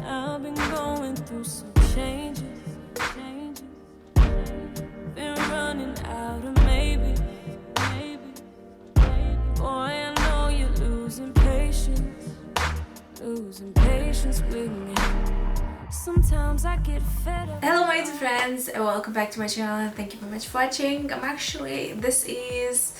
I've been going through some changes. Been running out of maybe. Boy, I know you're losing patience with me. Sometimes I get fed up. Hello my YouTube friends and welcome back to my channel and thank you very much for watching. This is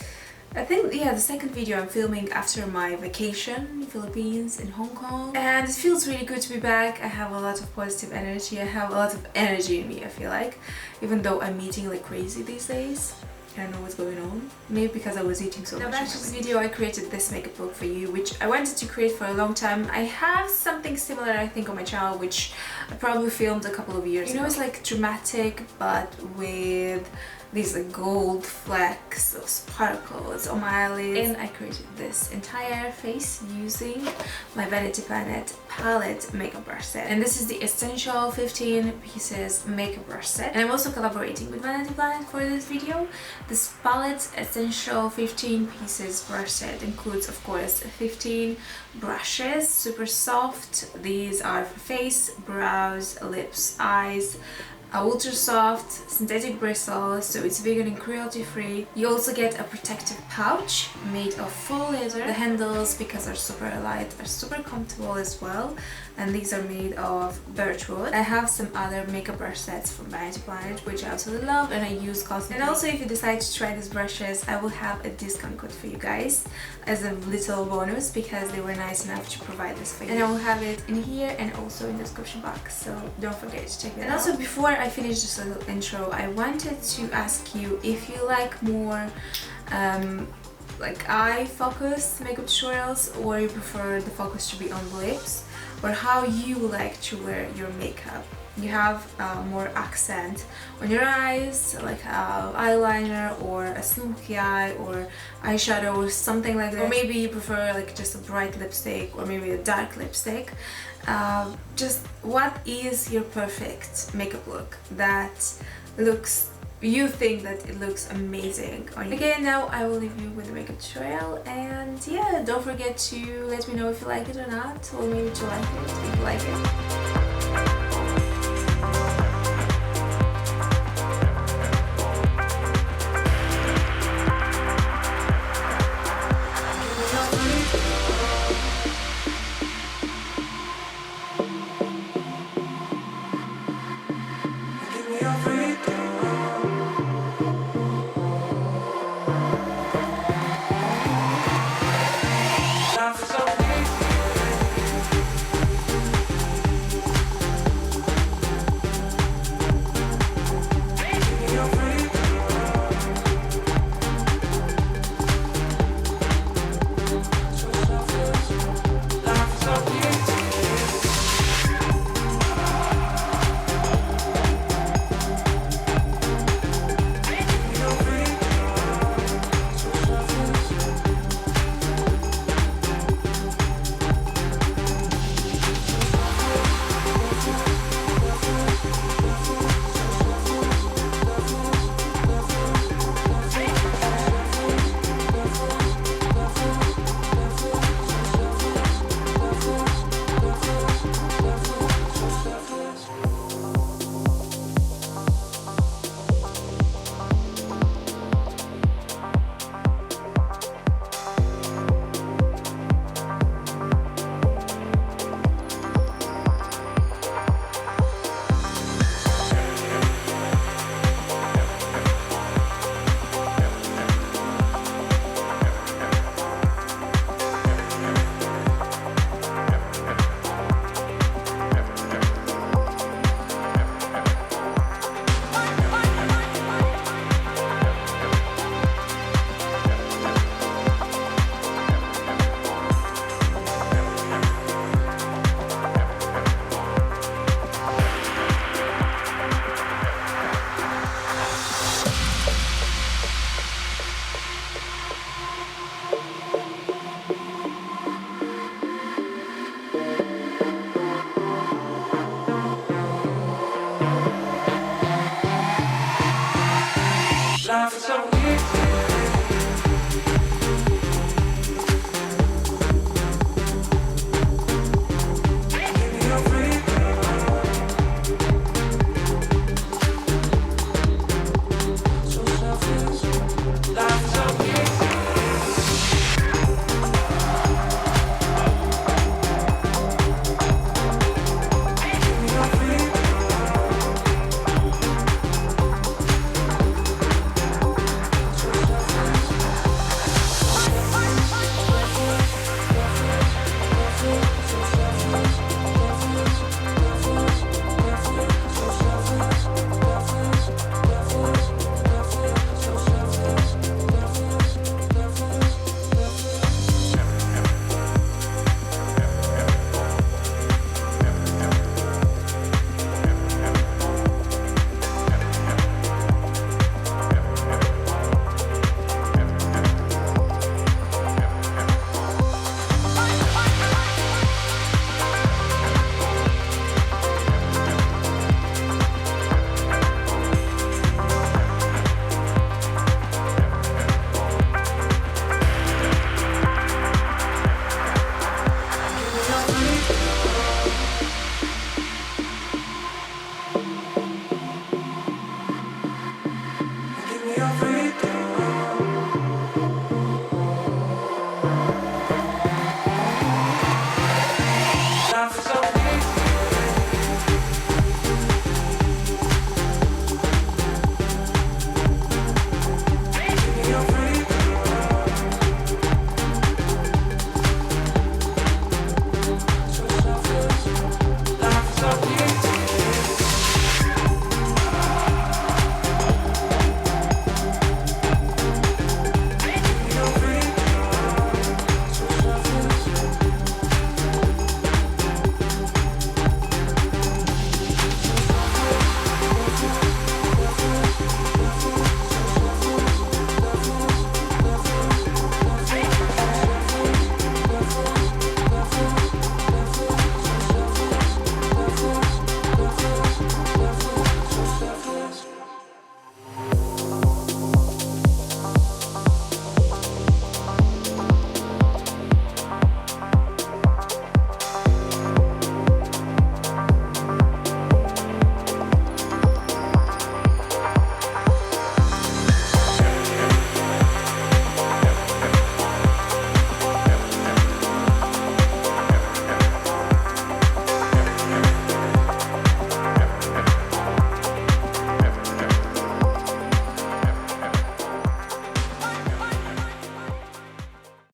I think the second video I'm filming after my vacation in the Philippines, in Hong Kong, and it feels really good to be back. I have a lot of positive energy. I have a lot of energy in me, I feel like, even though I'm eating like crazy these days. I don't know what's going on. Maybe because I was eating so much. Now back to this video, I created this makeup look for you, which I wanted to create for a long time. I have something similar, I think, on my channel, which I probably filmed a couple of years ago. You know, it's like dramatic, but with these like gold flecks of sparkles on my eyelids. And I created this entire face using my Vanity Planet palette makeup brush set. And this is the Essential 15 pieces makeup brush set. And I'm also collaborating with Vanity Planet for this video. This palette Essential 15 pieces brush set includes, of course, 15 brushes, super soft. These are for face, brows, lips, eyes, ultra soft synthetic bristles, so it's vegan and cruelty free. You also get a protective pouch made of full leather. The handles, because they're super light, are super comfortable as well, and these are made of birchwood. I have some other makeup brush sets from Vanity Planet which I absolutely love and I use constantly. And also, if you decide to try these brushes, I will have a discount code for you guys as a little bonus because they were nice enough to provide this for you. And I will have it in here and also in the description box, so don't forget to check it out. And also, before I finish this little intro, I wanted to ask you if you like more like eye focused makeup tutorials, or you prefer the focus to be on the lips, or how you like to wear your makeup. You have more accent on your eyes, like eyeliner or a smoky eye or eyeshadow or something like that. Or maybe you prefer like just a bright lipstick or maybe a dark lipstick. Just what is your perfect makeup look that looks, you think that it looks amazing on you? Okay, now I will leave you with the makeup tutorial, and yeah, don't forget to let me know if you like it or not, or maybe to like it if you like it.